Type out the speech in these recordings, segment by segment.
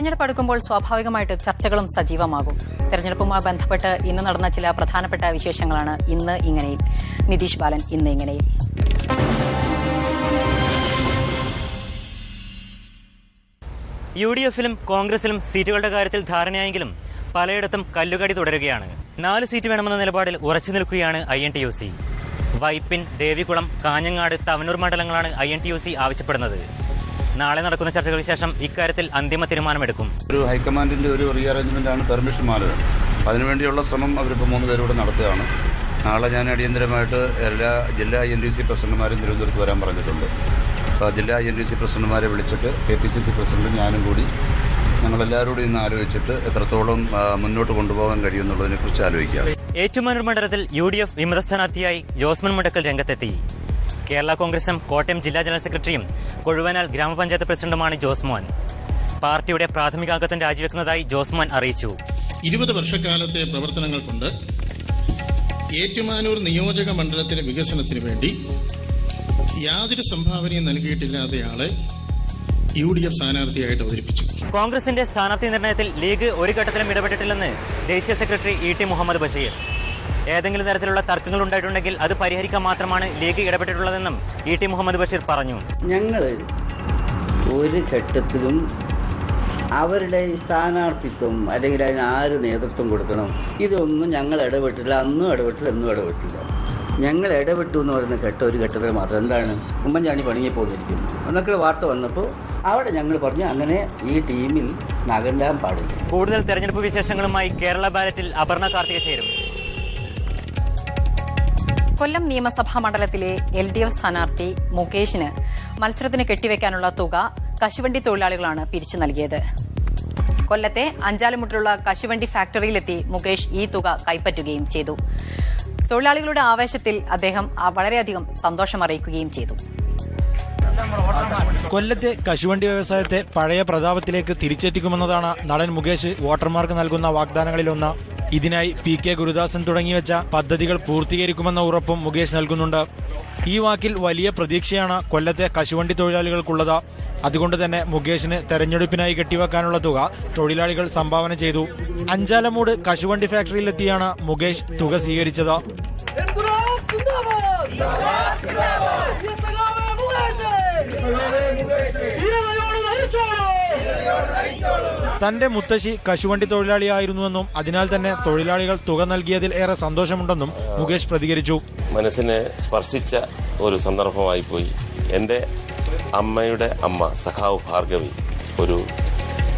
തെരഞ്ഞെടുപ്പ് അടുക്കുമ്പോൾ സ്വാഭാവികമായിട്ടും ചർച്ചകളും സജീവമാകും. തെരഞ്ഞെടുപ്പുമായി ബന്ധപ്പെട്ട് ഇന്ന് നടന്ന ചില പ്രധാനപ്പെട്ട വിശേഷങ്ങളാണ് ഇന്ന് ഇങ്ങനെയിൽ. നിതീഷ് ബാലൻ ഇന്ന് ഇങ്ങനെയിൽ. UDF-ലും കോൺഗ്രസിലും സീറ്റുകളുടെ കാര്യത്തിൽ ധാരണയായെങ്കിലും പലയിടത്തും കല്ലുകടി തുടരുകയാണ്. 4 സീറ്റ് വേണമെന്ന നിലപാടിൽ ഉറച്ചു നിൽക്കുകയാണ് INTUC. വൈപ്പിൻ, ദേവികുളം, കാഞ്ഞങ്ങാട്, തവനൂർ മണ്ഡലങ്ങളാണ് INTUC ആവശ്യപ്പെടുന്നത്. നാളെ നടക്കുന്ന ചർച്ചകൾക്ക് ശേഷം ഇക്കാര്യത്തിൽ അന്തിമ തീരുമാനമെടുക്കും. ഒരു ഹൈക്കമാൻഡിന്റെ ഒരു റീഅറേഞ്ച്മെന്റാണ് പെർമിഷൻ മാറുക. അതിനുവേണ്ടിയുള്ള ശ്രമം അവരിപ്പോൾ 3 പേരോട് നടത്തുകയാണ്. നാളെ ഞാൻ അടിയന്തരമായിട്ട് എല്ലാ ജില്ലാ INTUC പ്രസിഡന്റുമാരും തിരുവനന്തപുരത്ത് വരാൻ പറഞ്ഞിട്ടുണ്ട്. അപ്പോൾ ജില്ലാ INTUC പ്രസിഡന്റുമാരെ വിളിച്ചിട്ട് KPCC പ്രസിഡന്റും ഞാനും കൂടി ഞങ്ങളെല്ലാവരോടും ഇന്ന് ആലോചിച്ചിട്ട് എത്രത്തോളം മുന്നോട്ട് കൊണ്ടുപോകാൻ കഴിയുമെന്നുള്ളതിനെക്കുറിച്ച് ആലോചിക്കാം. ഏറ്റുമാനൂർ മണ്ഡലത്തിൽ UDF വിമത സ്ഥാനാർത്ഥിയായി ജോസ്മൻ മുണ്ടക്കൽ രംഗത്തെത്തി. കേരള കോൺഗ്രസും കോട്ടയം ജില്ലാ ജനറൽ സെക്രട്ടറിയും കൊഴുവനാൽ ഗ്രാമപഞ്ചായത്ത് പ്രസിഡന്റുമാണ് ജോസ്മോൻ. പാർട്ടിയുടെ പ്രാഥമികാംഗത്വം രാജിവെക്കുന്നതായി ജോസ്മോൻ അറിയിച്ചു. 20 വർഷക്കാലത്തെ പ്രവർത്തനങ്ങൾ കൊണ്ട് ഏറ്റുമാനൂർ നിയോജക മണ്ഡലത്തിലെ വികസനത്തിന് വേണ്ടി യാതൊരു സംഭാവനയും നൽകിയിട്ടില്ലാത്തയാളെ UDF സ്ഥാനാർത്ഥിയായിട്ട് അവതരിപ്പിച്ചു. കോൺഗ്രസിന്റെ സ്ഥാനാർത്ഥി നിർണയത്തിൽ ലീഗ് ഒരു ഘട്ടത്തിലും ഇടപെട്ടിട്ടില്ലെന്ന് ദേശീയ സെക്രട്ടറി ET മുഹമ്മദ് ബഷീർ. ഏതെങ്കിലും തരത്തിലുള്ള തർക്കങ്ങൾ ഉണ്ടായിട്ടുണ്ടെങ്കിൽ അത് പരിഹരിക്കാൻ മാത്രമാണ് ലീഗ് ഇടപെട്ടിട്ടുള്ളതെന്നും ET മുഹമ്മദ് ബഷീർ പറഞ്ഞു. ഞങ്ങൾ ഒരു ഘട്ടത്തിലും അവരുടെ സ്ഥാനാർത്ഥിത്വം അല്ലെങ്കിൽ അതിന് ആര് നേതൃത്വം കൊടുക്കണം ഇതൊന്നും ഞങ്ങൾ ഇടപെട്ടില്ല. അന്നും ഇടപെട്ടില്ല, എന്നും ഇടപെട്ടില്ല. ഞങ്ങൾ ഇടപെട്ടു എന്ന് പറയുന്ന ഒരു ഘട്ടത്തിൽ മാത്രം എന്താണ് ഉമ്മൻചാണ്ടി പണിയെ പോന്നിരിക്കുന്നു എന്നൊക്കെ വാർത്ത വന്നപ്പോൾ അവിടെ ഞങ്ങൾ പറഞ്ഞു അങ്ങനെ ഈ ടീമിൽ നകലാൻ പാടില്ല. കൂടുതൽ തെരഞ്ഞെടുപ്പ് വിശേഷങ്ങളുമായി കേരള ബാലറ്റിൽ അപർണ കാർത്തിക ചേരും. കൊല്ലം നിയമസഭാ മണ്ഡലത്തിലെ LDF സ്ഥാനാർത്ഥി മുകേഷിന് മത്സരത്തിന് കെട്ടിവെക്കാനുള്ള തുക കശുവണ്ടി തൊഴിലാളികളാണ് പിരിച്ചു നൽകിയത്. കൊല്ലത്തെ അഞ്ചാലുമുട്ടിലുള്ള കശുവണ്ടി ഫാക്ടറിയിലെത്തി മുകേഷ് ഈ തുക കൈപ്പറ്റുകയും ചെയ്തു. തൊഴിലാളികളുടെ ആവേശത്തിൽ അദ്ദേഹം വളരെയധികം സന്തോഷം അറിയിക്കുകയും ചെയ്തു. കൊല്ലത്തെ കശുവണ്ടി വ്യവസായത്തെ പഴയ പ്രതാപത്തിലേക്ക് തിരിച്ചെത്തിക്കുമെന്നതാണ് നടൻ മുകേഷ് വോട്ടർമാർക്ക് നൽകുന്ന വാഗ്ദാനങ്ങളിലൊന്ന്. ഇതിനായി PK ഗുരുദാസൻ തുടങ്ങിവെച്ച പദ്ധതികൾ പൂർത്തീകരിക്കുമെന്ന ഉറപ്പും മുകേഷ് നൽകുന്നുണ്ട്. ഈ വാക്കിൽ വലിയ പ്രതീക്ഷയാണ് കൊല്ലത്തെ കശുവണ്ടി തൊഴിലാളികൾക്കുള്ളത്. അതുകൊണ്ട് തന്നെ മുകേഷിന് തെരഞ്ഞെടുപ്പിനായി കെട്ടിവെക്കാനുള്ള തുക തൊഴിലാളികൾ സംഭാവന ചെയ്തു. അഞ്ചാലമൂട് കശുവണ്ടി ഫാക്ടറിയിലെത്തിയാണ് മുകേഷ് തുക സ്വീകരിച്ചത്. തന്റെ മുത്തശ്ശി കശുവണ്ടി തൊഴിലാളിയായിരുന്നുവെന്നും അതിനാൽ തന്നെ തൊഴിലാളികൾ തുക നൽകിയതിൽ ഏറെ സന്തോഷമുണ്ടെന്നും മുകേഷ് പ്രതികരിച്ചു. മനസ്സിനെ സ്പർശിച്ച ഒരു സന്ദർഭമായി പോയി. എന്റെ അമ്മയുടെ അമ്മ സഖാവ് ഭാർഗവി ഒരു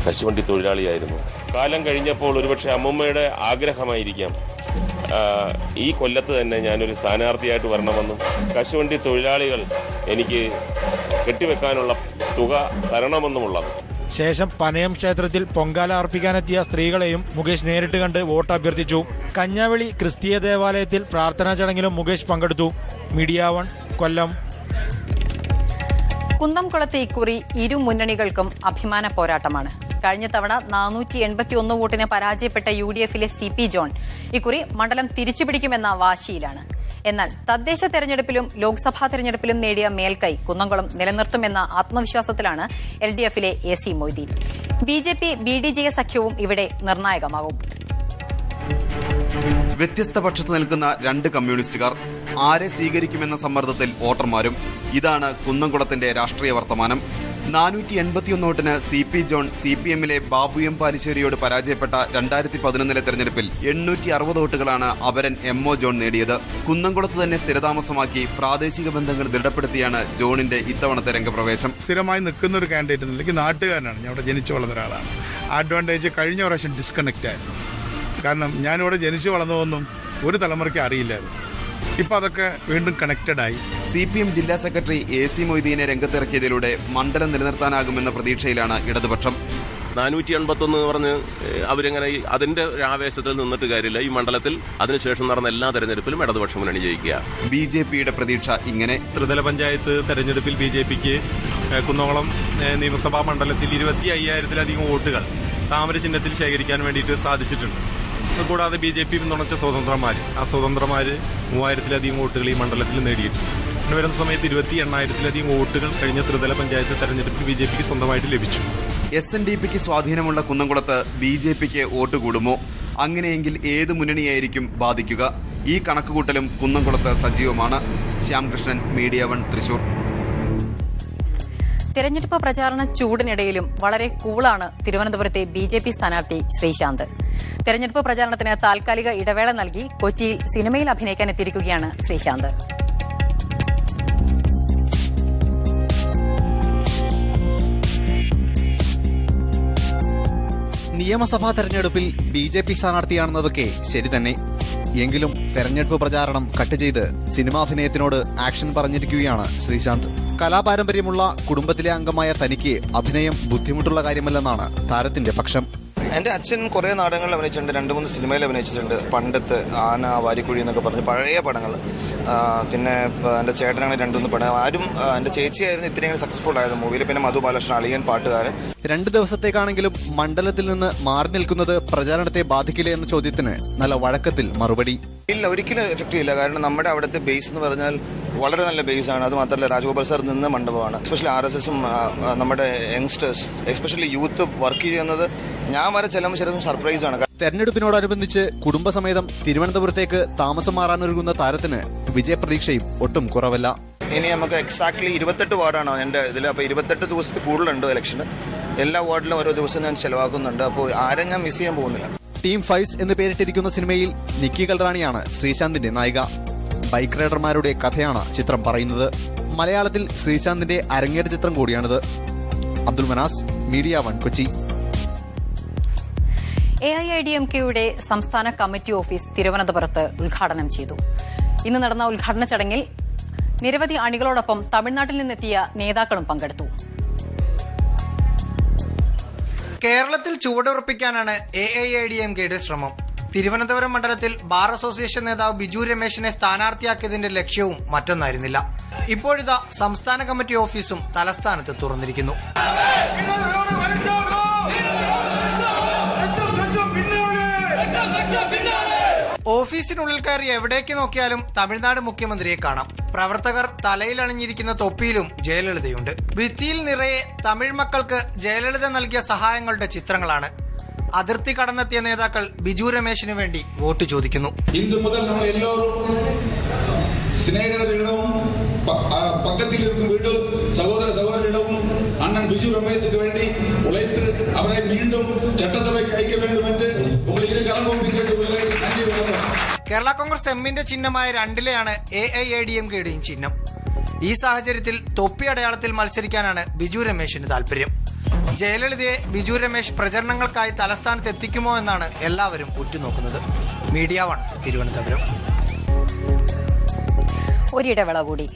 കശുവണ്ടി തൊഴിലാളിയായിരുന്നു. കാലം കഴിഞ്ഞപ്പോൾ ഒരുപക്ഷെ അമ്മൂമ്മയുടെ ആഗ്രഹമായിരിക്കാം ഈ കൊല്ലത്ത് തന്നെ ഞാനൊരു സ്ഥാനാർത്ഥിയായിട്ട് വരണമെന്നും കശുവണ്ടി തൊഴിലാളികൾ എനിക്ക് കെട്ടിവെക്കാനുള്ള തുക തരണമെന്നുമുള്ളത്. ശേഷം പനയം ക്ഷേത്രത്തിൽ പൊങ്കാല അർപ്പിക്കാനെത്തിയ സ്ത്രീകളെയും മുകേഷ് നേരിട്ട് കണ്ട് വോട്ട് അഭ്യർത്ഥിച്ചു. കഞ്ഞാവെളി ക്രിസ്തീയ ദേവാലയത്തിൽ പ്രാർത്ഥനാ ചടങ്ങിലും മുകേഷ് പങ്കെടുത്തു. മീഡിയ 1 കൊല്ലം. കുന്നംകുളത്തെ ഇക്കുറി ഇരു മുന്നണികൾക്കും അഭിമാന പോരാട്ടമാണ്. കഴിഞ്ഞ തവണ 481 വോട്ടിന് പരാജയപ്പെട്ട UDF-ലെ CP ജോൺ ഇക്കുറി മണ്ഡലം തിരിച്ചുപിടിക്കുമെന്ന വാശിയിലാണ്. എന്നാൽ തദ്ദേശ തെരഞ്ഞെടുപ്പിലും ലോക്സഭാ തെരഞ്ഞെടുപ്പിലും നേടിയ മേൽക്കൈ കുന്നംകുളം നിലനിർത്തുമെന്ന ആത്മവിശ്വാസത്തിലാണ് LDF-ലെ AC മൊയ്തീൻ. BJP BDJS സഖ്യവും ഇവിടെ നിർണായകമാകും. വ്യത്യസ്ത പക്ഷത്ത് നിൽക്കുന്ന 2 കമ്മ്യൂണിസ്റ്റുകാർ, ആരെ സ്വീകരിക്കുമെന്ന സമ്മർദ്ദത്തിൽ വോട്ടർമാരും. ഇതാണ് കുന്നംകുളത്തിന്റെ രാഷ്ട്രീയ വർത്തമാനം. 481 വോട്ടിന് CP ജോൺ CPM-ലെ ബാബു M പാലിശ്ശേരിയോട് പരാജയപ്പെട്ട 2011 തെരഞ്ഞെടുപ്പിൽ 860 വോട്ടുകളാണ് അപരൻ MO ജോൺ നേടിയത്. കുന്നംകുളത്ത് തന്നെ സ്ഥിരതാമസമാക്കി പ്രാദേശിക ബന്ധങ്ങൾ ദൃഢപ്പെടുത്തിയാണ് ജോണിന്റെ ഇത്തവണത്തെ രംഗപ്രവേശം. സ്ഥിരമായി നിൽക്കുന്ന ഒരു കാൻഡിഡേറ്റ് എന്നതിലേക്ക് നാട്ടുകാരനാണ്. ഞാൻ അവിടെ ജനിച്ചു വളർന്ന ഒരാളാണ്. അഡ്വാൻറ്റേജ് കഴിഞ്ഞ പ്രാവശ്യം ഡിസ്കണക്റ്റ് ആയിരുന്നു. കാരണം ഞാനിവിടെ ജനിച്ചു വളർന്നതൊന്നും ഒരു തലമുറയ്ക്ക് അറിയില്ലായിരുന്നു. ഇപ്പം അതൊക്കെ വീണ്ടും കണക്റ്റഡായി. CPM ജില്ലാ സെക്രട്ടറി AC മൊയ്തീനെ രംഗത്തിറക്കിയതിലൂടെ മണ്ഡലം നിലനിർത്താനാകുമെന്ന പ്രതീക്ഷയിലാണ് ഇടതുപക്ഷം. 481 പറഞ്ഞ് അവരെങ്ങനെ അതിന്റെ ഒരു ആവേശത്തിൽ നിന്നിട്ട് കാര്യമില്ല. ഈ മണ്ഡലത്തിൽ അതിനുശേഷം നടന്ന എല്ലാ തെരഞ്ഞെടുപ്പിലും ഇടതുപക്ഷം മുന്നണി ജയിക്കുക. BJPയുടെ പ്രതീക്ഷ ഇങ്ങനെ. ത്രിതല പഞ്ചായത്ത് തെരഞ്ഞെടുപ്പിൽ BJPക്ക് കുന്നംകുളം നിയമസഭാ മണ്ഡലത്തിൽ 25,000-ലധികം വോട്ടുകൾ താമര ചിഹ്നത്തിൽ ശേഖരിക്കാൻ വേണ്ടിയിട്ട് സാധിച്ചിട്ടുണ്ട്. കൂടാതെ BJP പിന്തുണച്ച ആ സ്വതന്ത്രമാര് 3,000-ലധികം വോട്ടുകൾ ഈ മണ്ഡലത്തിൽ നേടിയിട്ടുണ്ട്. ഇങ്ങനെ വരുന്ന സമയത്ത് 28,000-ലധികം വോട്ടുകൾ കഴിഞ്ഞ ത്രിതല പഞ്ചായത്ത് തെരഞ്ഞെടുപ്പിൽ BJPക്ക് സ്വന്തമായിട്ട് ലഭിച്ചു. SNDPക്ക് സ്വാധീനമുള്ള കുന്നംകുളത്ത് BJPക്ക് വോട്ട് കൂടുമോ? അങ്ങനെയെങ്കിൽ ഏത് മുന്നണിയായിരിക്കും ബാധിക്കുക? ഈ കണക്കുകൂട്ടലും കുന്നംകുളത്ത് സജീവമാണ്. ശ്യാംകൃഷ്ണൻ, മീഡിയ 1 തൃശൂർ. തെരഞ്ഞെടുപ്പ് പ്രചാരണ ചൂടിനിടയിലും വളരെ കൂളാണ് തിരുവനന്തപുരത്തെ BJP സ്ഥാനാർത്ഥി ശ്രീശാന്ത്. തെരഞ്ഞെടുപ്പ് പ്രചാരണത്തിന് താൽക്കാലിക ഇടവേള നൽകി കൊച്ചിയിൽ സിനിമയിൽ അഭിനയിക്കാൻ എത്തിയിരിക്കുകയാണ് ശ്രീശാന്ത്. നിയമസഭാ തെരഞ്ഞെടുപ്പിൽ BJP സ്ഥാനാർത്ഥിയാണെന്നതൊക്കെ ശരി തന്നെ. എങ്കിലും തെരഞ്ഞെടുപ്പ് പ്രചാരണം കട്ട് ചെയ്ത് സിനിമാഭിനയത്തിനോട് ആക്ഷൻ പറഞ്ഞിരിക്കുകയാണ് ശ്രീശാന്ത്. കലാപാരമ്പര്യമുള്ള കുടുംബത്തിലെ അംഗമായ തനിക്ക് അഭിനയം ബുദ്ധിമുട്ടുള്ള കാര്യമല്ലെന്നാണ് താരത്തിന്റെ പക്ഷം. എൻ്റെ അച്ഛൻ കുറേ നാടകങ്ങളിൽ അഭിനയിച്ചിട്ടുണ്ട്, 2-3 സിനിമയിൽ അഭിനയിച്ചിട്ടുണ്ട്. പണ്ടത്തെ ആന, വാരിക്കുഴി എന്നൊക്കെ പറഞ്ഞ് പഴയ പടങ്ങൾ. പിന്നെ എൻ്റെ ചേട്ടനാണ് 2-3 പടം. ആരും എൻ്റെ ചേച്ചിയായിരുന്നു ഇത്രയും സക്സസ്ഫുൾ ആയത് മൂവിയിൽ. പിന്നെ മധു ബാലകൃഷ്ണൻ, അളിയൻ പാട്ടുകാരൻ. 2 ദിവസത്തേക്കാണെങ്കിലും മണ്ഡലത്തിൽ നിന്ന് മാറി നിൽക്കുന്നത് പ്രചാരണത്തെ ബാധിക്കില്ലേ എന്ന ചോദ്യത്തിന് നല്ല വഴക്കത്തിൽ മറുപടി. ഇല്ല, ഒരിക്കലും എഫക്റ്റ് ചെയ്യില്ല. കാരണം നമ്മുടെ അവിടുത്തെ ബേസ് എന്ന് പറഞ്ഞാൽ വളരെ നല്ല ബേസാണ്. അത് മാത്രമല്ല രാജഗോപാൽ സാർ നിന്ന മണ്ഡപമാണ്. എസ്പെഷ്യലി RSSും നമ്മുടെ യങ്സ്റ്റേഴ്സ് എസ്പെഷ്യലി യൂത്ത് വർക്ക് ചെയ്യുന്നത് ഞാൻ വരെ ചെല്ലുമ്പോൾ ശരിക്കും സർപ്രൈസ് ആണ്. തെരഞ്ഞെടുപ്പിനോടനുബന്ധിച്ച് കുടുംബസമേതം തിരുവനന്തപുരത്തേക്ക് താമസം മാറാനൊരുങ്ങുന്ന താരത്തിന് വിജയപ്രതീക്ഷയും ഒട്ടും കുറവല്ല. ഇനി നമുക്ക് എക്സാക്ട്ലി 28 വാർഡാണ് എൻ്റെ ഇതിൽ. അപ്പോൾ 28 ദിവസത്തിൽ കൂടുതലുണ്ട് ഇലക്ഷന്. എല്ലാ വാർഡിലും ഓരോ ദിവസം ഞാൻ ചെലവാക്കുന്നുണ്ട്. അപ്പോൾ ആരും ഞാൻ മിസ് ചെയ്യാൻ പോകുന്നില്ല. ടീം ഫൈസ് എന്ന് പേരിട്ടിരിക്കുന്ന സിനിമയിൽ നിക്കി കൽറാണിയാണ് ശ്രീശാന്തിന്റെ നായിക. ബൈക്ക് റൈഡർമാരുടെ കഥയാണ് ചിത്രം പറയുന്നത്. മലയാളത്തിൽ ശ്രീശാന്തിന്റെ അരങ്ങേറ്റ ചിത്രം കൂടിയാണിത്. അബ്ദുൽ മനാസ്, മീഡിയ 1 കൊച്ചി. AIADMKയുടെ സംസ്ഥാന കമ്മിറ്റി ഓഫീസ് തിരുവനന്തപുരത്ത് ഉദ്ഘാടനം ചെയ്തു. ഇന്ന് നടന്ന ഉദ്ഘാടന ചടങ്ങിൽ നിരവധി അണികളോടൊപ്പം തമിഴ്നാട്ടിൽ നിന്നെത്തിയ നേതാക്കളും പങ്കെടുത്തു. കേരളത്തിൽ ചുവടുറപ്പിക്കാനാണ് AIADMKയുടെ ശ്രമം. തിരുവനന്തപുരം മണ്ഡലത്തിൽ ബാർ അസോസിയേഷൻ നേതാവ് ബിജു രമേശിനെ സ്ഥാനാർത്ഥിയാക്കിയതിന്റെ ലക്ഷ്യവും മറ്റൊന്നായിരുന്നില്ല. ഇപ്പോഴിതാ സംസ്ഥാന കമ്മിറ്റി ഓഫീസും തലസ്ഥാനത്ത് തുറന്നിരിക്കുന്നു. ഓഫീസിനുള്ളിൽ കയറി എവിടേക്ക് നോക്കിയാലും തമിഴ്നാട് മുഖ്യമന്ത്രിയെ കാണാം. പ്രവർത്തകർ തലയിൽ അണിഞ്ഞിരിക്കുന്ന തൊപ്പിയിലും ജയലളിതയുണ്ട്. ഭിത്തിയിൽ നിറയെ തമിഴ് മക്കൾക്ക് ജയലളിത നൽകിയ സഹായങ്ങളുടെ ചിത്രങ്ങളാണ്. അതിർത്തി കടന്നെത്തിയ നേതാക്കൾ ബിജു രമേശിനു വേണ്ടി വോട്ട് ചോദിക്കുന്നു. ഇന്ന് മുതൽ നമ്മൾ എല്ലാവരും സ്നേഹിതരിടവും പക്കത്തിലിരിക്കും വീണ്ടും സഹോദര സഹോദരിടവും അണ്ണൻ ബിജു രമേശിന് വേണ്ടി ഉழைத்து അവരെ വീണ്ടും ചട്ടസഭയ്ക്ക് അയക്ക വേണ്ടുമെന്ന് ഉള്ളിൽ കറങ്ങുമ്പോൾ കേരള കോൺഗ്രസ് എമ്മിന്റെ ചിഹ്നമായ 2ലെയാണ് AIADMKയുടെയും ചിഹ്നം. ഈ സാഹചര്യത്തിൽ തൊപ്പി അടയാളത്തിൽ മത്സരിക്കാനാണ് ബിജു രമേശിന് താല്പര്യം. ജയലളിതയെ ബിജു രമേശ് പ്രചരണങ്ങൾക്കായി തലസ്ഥാനത്ത് എത്തിക്കുമോ എന്നാണ് എല്ലാവരും ഉറ്റുനോക്കുന്നത്. മീഡിയ 1 തിരുവനന്തപുരം. ഒരിടവേള കൂടി.